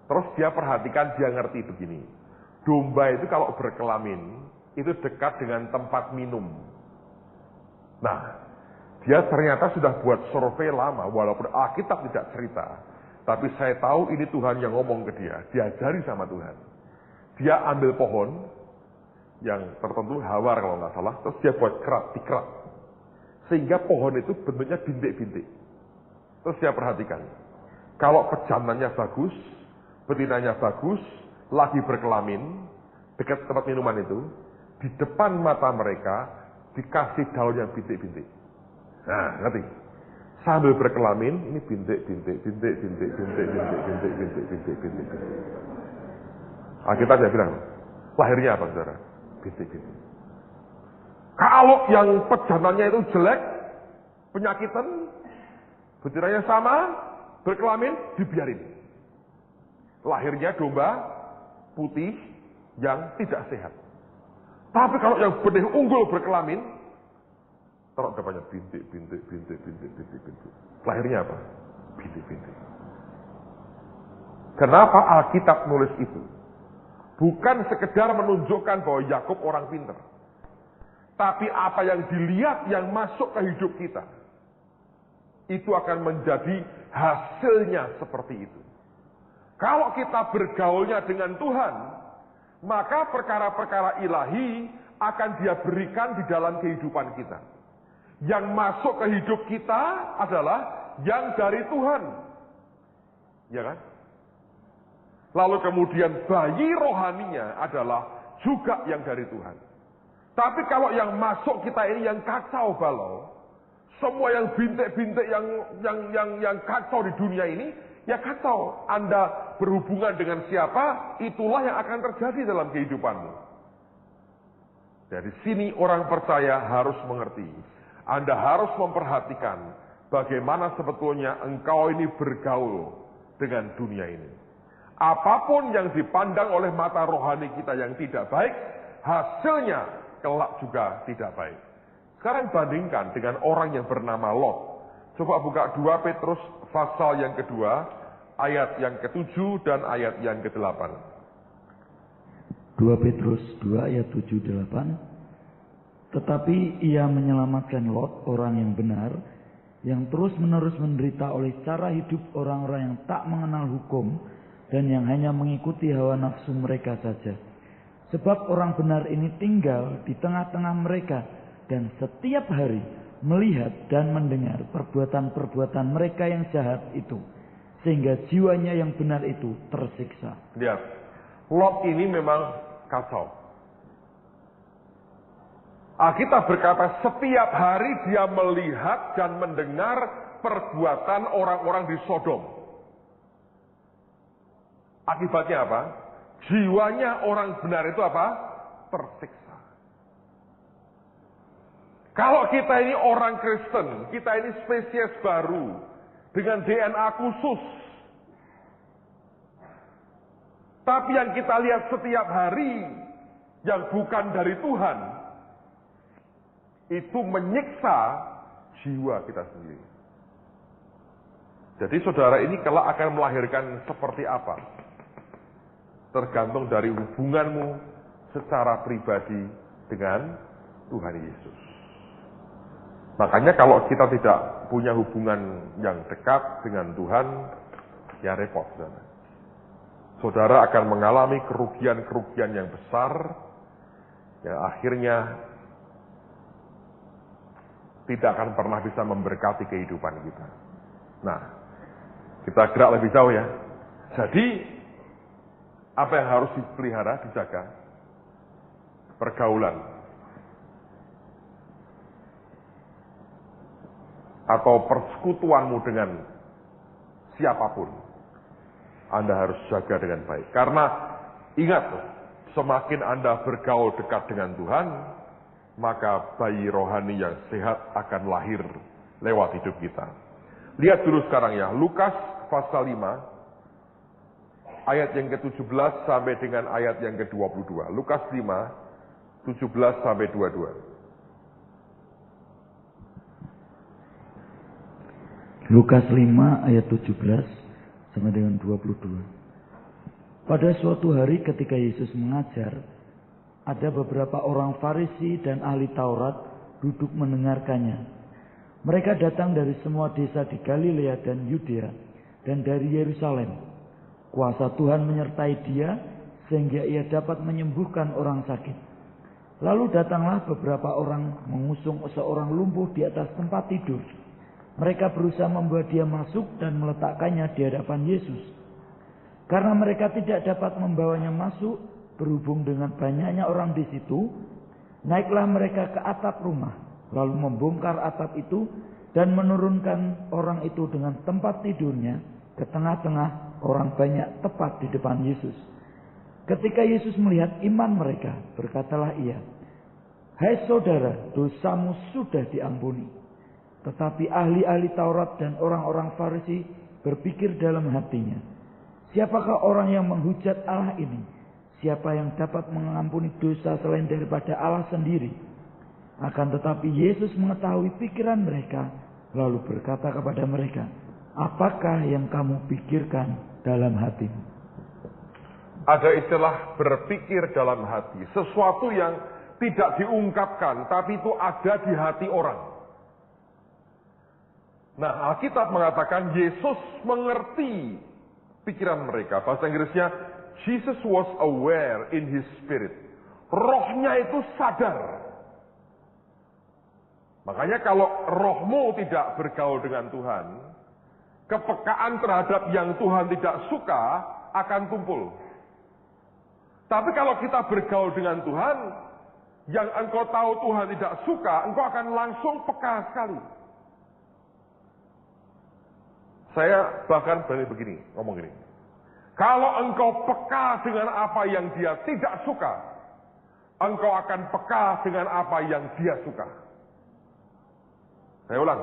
terus dia perhatikan, dia ngerti begini. Domba itu kalau berkelamin, itu dekat dengan tempat minum. Nah, dia ternyata sudah buat survei lama, walaupun Alkitab tidak cerita. Tapi saya tahu ini Tuhan yang ngomong ke dia, diajari sama Tuhan. Dia ambil pohon yang tertentu, hawar kalau nggak salah, terus dia buat dikerat. Sehingga pohon itu bentuknya bintik-bintik. Terus dia perhatikan, kalau pejantannya bagus, betinanya bagus, lagi berkelamin, dekat tempat minuman itu, di depan mata mereka dikasih daun yang bintik-bintik. Nah, ngerti? Sambil berkelamin, ini bintik-bintik. Alkitab dia bilang, lahirnya apa, saudara? Bintik-bintik. Kalau yang pejantannya itu jelek, penyakitan, betinanya sama, berkelamin, dibiarin. Lahirnya domba putih yang tidak sehat. Tapi kalau yang benih unggul berkelamin, taruh depannya bintik. Lahirnya apa? Bintik. Kenapa Alkitab nulis itu? Bukan sekedar menunjukkan bahwa Yakub orang pintar. Tapi apa yang dilihat, yang masuk ke hidup kita, itu akan menjadi hasilnya seperti itu. Kalau kita bergaulnya dengan Tuhan, maka perkara-perkara ilahi akan Dia berikan di dalam kehidupan kita. Yang masuk ke hidup kita adalah yang dari Tuhan. Ya kan? Lalu kemudian bayi rohaninya adalah juga yang dari Tuhan. Tapi kalau yang masuk kita ini yang kacau balau, semua yang bintik-bintik yang kacau di dunia ini, ya kacau. Anda berhubungan dengan siapa, itulah yang akan terjadi dalam kehidupanmu. Dari sini orang percaya harus mengerti. Anda harus memperhatikan bagaimana sebetulnya engkau ini bergaul dengan dunia ini. Apapun yang dipandang oleh mata rohani kita yang tidak baik, hasilnya kelak juga tidak baik. Sekarang bandingkan dengan orang yang bernama Lot. Coba buka 2 Petrus pasal yang kedua, ayat yang ke-7 dan ayat yang ke-8. 2 Petrus 2 ayat 7-8. Tetapi ia menyelamatkan Lot, orang yang benar, yang terus-menerus menderita oleh cara hidup orang-orang yang tak mengenal hukum dan yang hanya mengikuti hawa nafsu mereka saja. Sebab orang benar ini tinggal di tengah-tengah mereka dan setiap hari melihat dan mendengar perbuatan-perbuatan mereka yang jahat itu, sehingga jiwanya yang benar itu tersiksa. Lihat, Lot ini memang kacau. Alkitab berkata setiap hari dia melihat dan mendengar perbuatan orang-orang di Sodom. Akibatnya apa? Jiwanya orang benar itu apa? Tersiksa. Kalau kita ini orang Kristen, kita ini spesies baru dengan DNA khusus. Tapi yang kita lihat setiap hari yang bukan dari Tuhan, itu menyiksa jiwa kita sendiri. Jadi saudara ini kelak akan melahirkan seperti apa? Tergantung dari hubunganmu secara pribadi dengan Tuhan Yesus. Makanya kalau kita tidak punya hubungan yang dekat dengan Tuhan, ya repot. Saudara akan mengalami kerugian-kerugian yang besar, yang akhirnya tidak akan pernah bisa memberkati kehidupan kita. Nah, kita gerak lebih jauh ya. Jadi, apa yang harus dipelihara, dijaga? Pergaulan. Atau persekutuanmu dengan siapapun. Anda harus jaga dengan baik. Karena, ingat, semakin Anda bergaul dekat dengan Tuhan, maka bayi rohani yang sehat akan lahir lewat hidup kita. Lihat dulu sekarang ya, Lukas pasal 5, ayat yang ke-17 sampai dengan ayat yang ke-22. Lukas 5, 17 sampai 22. Lukas 5 ayat 17 sampai dengan 22. Pada suatu hari ketika Yesus mengajar, ada beberapa orang Farisi dan ahli Taurat duduk mendengarkannya. Mereka datang dari semua desa di Galilea dan Yudea dan dari Yerusalem. Kuasa Tuhan menyertai dia sehingga ia dapat menyembuhkan orang sakit. Lalu datanglah beberapa orang mengusung seorang lumpuh di atas tempat tidur. Mereka berusaha membawa dia masuk dan meletakkannya di hadapan Yesus. Karena mereka tidak dapat membawanya masuk berhubung dengan banyaknya orang di situ, naiklah mereka ke atap rumah, lalu membongkar atap itu dan menurunkan orang itu dengan tempat tidurnya ke tengah-tengah orang banyak tepat di depan Yesus. Ketika Yesus melihat iman mereka, berkatalah ia, "Hai saudara, dosamu sudah diampuni." Tetapi ahli-ahli Taurat dan orang-orang Farisi berpikir dalam hatinya, "Siapakah orang yang menghujat Allah ini? Siapa yang dapat mengampuni dosa selain daripada Allah sendiri?" Akan tetapi Yesus mengetahui pikiran mereka, lalu berkata kepada mereka, "Apakah yang kamu pikirkan dalam hatimu?" Ada istilah berpikir dalam hati. Sesuatu yang tidak diungkapkan, tapi itu ada di hati orang. Nah, Alkitab mengatakan Yesus mengerti pikiran mereka. Bahasa Inggrisnya, Jesus was aware in his spirit. Rohnya itu sadar. Makanya kalau rohmu tidak bergaul dengan Tuhan, kepekaan terhadap yang Tuhan tidak suka akan tumpul. Tapi kalau kita bergaul dengan Tuhan, yang engkau tahu Tuhan tidak suka, engkau akan langsung peka sekali. Saya bahkan berani begini, ngomong gini. Kalau engkau peka dengan apa yang dia tidak suka, engkau akan peka dengan apa yang dia suka. Saya ulang.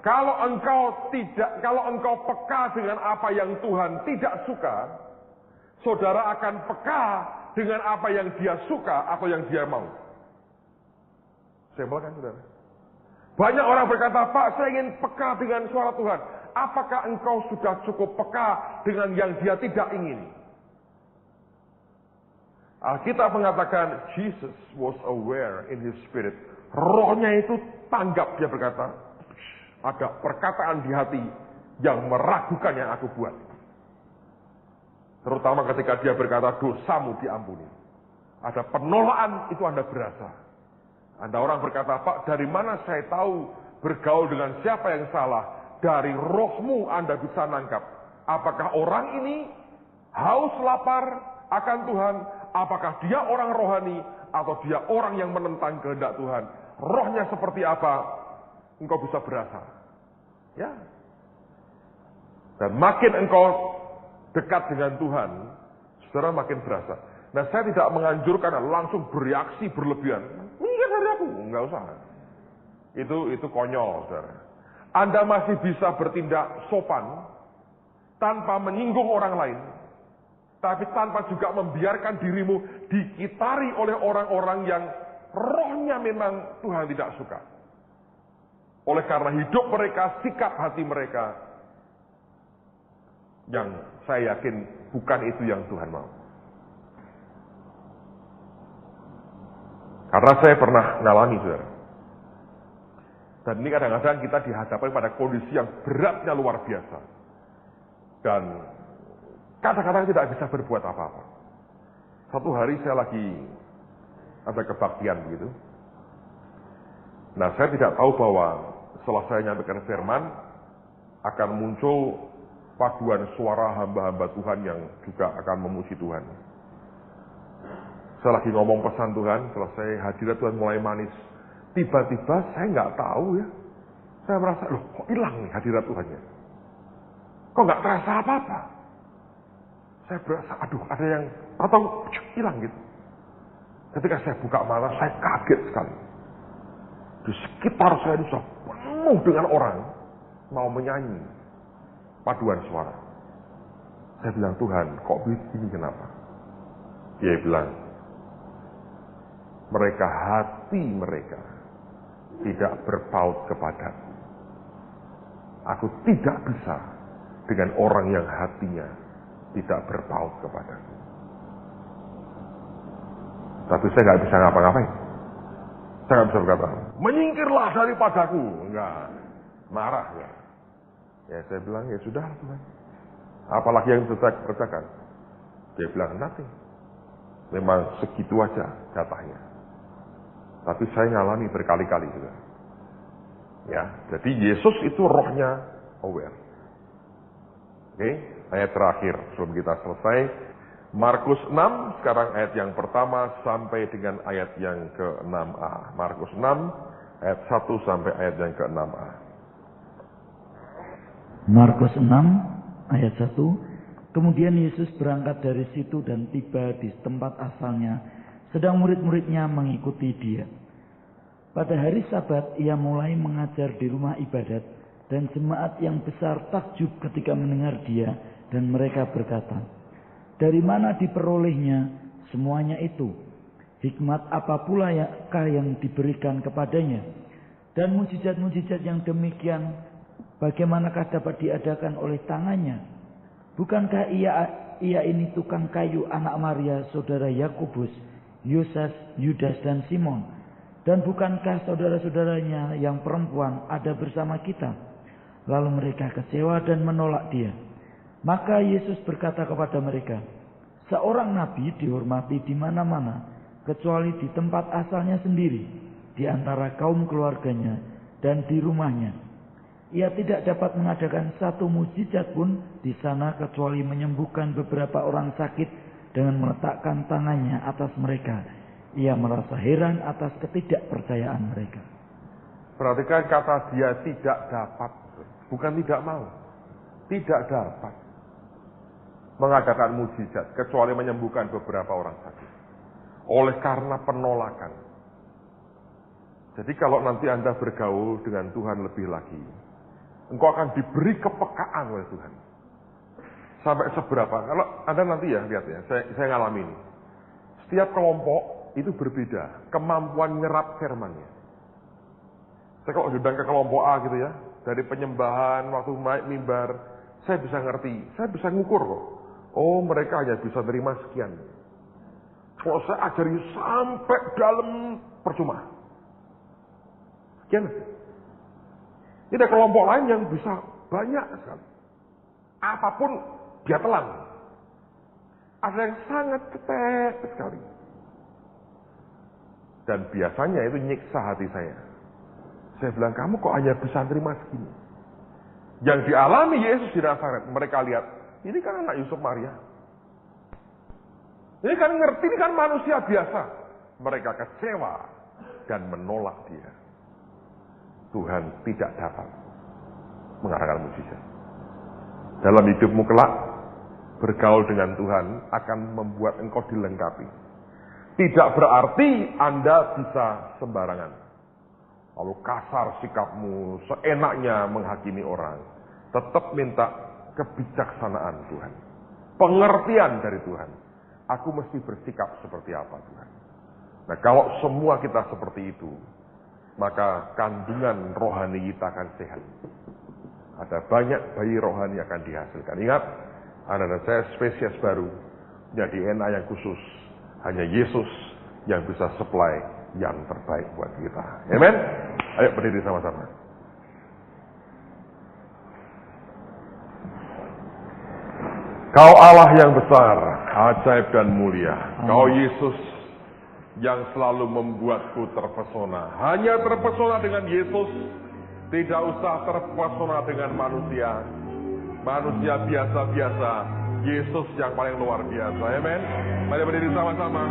Kalau engkau peka dengan apa yang Tuhan tidak suka, saudara akan peka dengan apa yang dia suka atau yang dia mau. Simpel kan, saudara? Banyak orang berkata, "Pak, saya ingin peka dengan suara Tuhan." Apakah engkau sudah cukup peka dengan yang dia tidak ingini? Alkitab mengatakan, Jesus was aware in his spirit. Rohnya itu tanggap, dia berkata, ada perkataan di hati yang meragukan yang aku buat. Terutama ketika dia berkata, "Dosamu diampuni." Ada penolakan, itu Anda berasa. Ada orang berkata, "Pak, dari mana saya tahu bergaul dengan siapa yang salah?" Dari rohmu Anda bisa nangkap. Apakah orang ini haus lapar akan Tuhan? Apakah dia orang rohani atau dia orang yang menentang kehendak Tuhan? Rohnya seperti apa? Engkau bisa berasa. Ya. Dan makin engkau dekat dengan Tuhan, saudara makin berasa. Nah, saya tidak menganjurkan langsung bereaksi berlebihan. "Minggir dari aku." Enggak usah. Itu konyol, saudara. Anda masih bisa bertindak sopan tanpa menyinggung orang lain, tapi tanpa juga membiarkan dirimu dikitari oleh orang-orang yang rohnya memang Tuhan tidak suka. Oleh karena hidup mereka, sikap hati mereka, yang saya yakin bukan itu yang Tuhan mau. Karena saya pernah ngalami, saudara. Dan ini kadang-kadang kita dihadapkan pada kondisi yang beratnya luar biasa. Dan kadang-kadang tidak bisa berbuat apa-apa. Satu hari saya lagi ada kebaktian begitu. Nah, saya tidak tahu bahwa setelah saya nyampaikan firman, akan muncul paduan suara hamba-hamba Tuhan yang juga akan memuji Tuhan. Saya lagi ngomong pesan Tuhan, selesai hadirat Tuhan mulai manis. Tiba-tiba saya nggak tahu ya. Saya merasa, loh kok hilang nih hadirat Tuhannya. Kok nggak terasa apa-apa. Saya berasa, aduh ada yang, atau hilang gitu. Ketika saya buka mata, saya kaget sekali. Di sekitar saya itu sudah penuh dengan orang mau menyanyi paduan suara. Saya bilang, "Tuhan, kok begini kenapa?" Dia bilang, "Mereka hati mereka tidak berpaut kepadaku. Aku tidak bisa dengan orang yang hatinya tidak berpaut kepadaku." Tapi saya nggak bisa ngapa-ngapain. Saya nggak bisa berkata, "Menyingkirlah daripadaku." Enggak. Marah ya. Ya saya bilang, ya sudah Tuhan. Apalagi yang bisa saya kerjakan. Dia bilang, nothing. Memang segitu aja jatahnya. Tapi saya ngalami berkali-kali juga. Ya, jadi Yesus itu rohnya aware. Oke, ayat terakhir sebelum kita selesai. Markus 6, sekarang ayat yang pertama sampai dengan ayat yang ke-6a. Markus 6, ayat 1 sampai ayat yang ke-6a. Markus 6, ayat 1. Kemudian Yesus berangkat dari situ dan tiba di tempat asalnya, sedang murid-muridnya mengikuti dia. Pada hari Sabat, ia mulai mengajar di rumah ibadat, dan jemaat yang besar takjub ketika mendengar dia, dan mereka berkata, dari mana diperolehnya semuanya itu? Hikmat apa pula yang diberikan kepadanya? Dan mujizat-mujizat yang demikian, bagaimanakah dapat diadakan oleh tangannya? Bukankah ia ini tukang kayu anak Maria, saudara Yakobus, Yoses, Yudas, dan Simon? Dan bukankah saudara-saudaranya yang perempuan ada bersama kita? Lalu mereka kecewa dan menolak dia. Maka Yesus berkata kepada mereka, seorang nabi dihormati di mana-mana, kecuali di tempat asalnya sendiri, di antara kaum keluarganya dan di rumahnya. Ia tidak dapat mengadakan satu mujizat pun di sana kecuali menyembuhkan beberapa orang sakit dengan meletakkan tangannya atas mereka. Ia merasa heran atas ketidakpercayaan mereka. Perhatikan kata dia tidak dapat, bukan tidak mau. Tidak dapat mengadakan mujizat kecuali menyembuhkan beberapa orang sakit. Oleh karena penolakan. Jadi kalau nanti Anda bergaul dengan Tuhan lebih lagi, engkau akan diberi kepekaan oleh Tuhan. Sampai seberapa? Kalau Anda nanti ya, lihat ya, saya ngalami ini. Setiap kelompok itu berbeda kemampuan nyerap firman-Nya. Saya kalau diundang ke kelompok A gitu ya, dari penyembahan waktu naik mimbar, saya bisa ngerti, saya bisa ngukur kok. Oh, mereka hanya bisa terima sekian. Kalau saya ajari sampai dalam percuma. Sekian. Ini ada kelompok lain yang bisa banyak sekali. Apapun dia telan. Ada yang sangat cetek sekali. Dan biasanya itu nyiksa hati saya. Saya bilang, kamu kok hanya bisa terima segini? Yang dialami Yesus di Nazaret, mereka lihat, ini kan anak Yusuf Maria. Ini kan ngerti, ini kan manusia biasa. Mereka kecewa dan menolak dia. Tuhan tidak dapat mengadakan mujizat. Dalam hidupmu kelak, bergaul dengan Tuhan akan membuat engkau dilengkapi. Tidak berarti Anda bisa sembarangan. Lalu kasar sikapmu, seenaknya menghakimi orang. Tetap minta kebijaksanaan Tuhan. Pengertian dari Tuhan. Aku mesti bersikap seperti apa Tuhan. Nah, kalau semua kita seperti itu, maka kandungan rohani kita akan sehat. Ada banyak bayi rohani yang akan dihasilkan. Ingat, Anda dan saya spesies baru, jadi DNA yang khusus. Hanya Yesus yang bisa supply yang terbaik buat kita. Amen? Ayo berdiri sama-sama. Kau Allah yang besar, ajaib dan mulia. Kau Yesus yang selalu membuatku terpesona. Hanya terpesona dengan Yesus. Tidak usah terpesona dengan manusia. Manusia biasa-biasa. Yesus yang paling luar biasa. Amen. Mari berdiri sama-sama.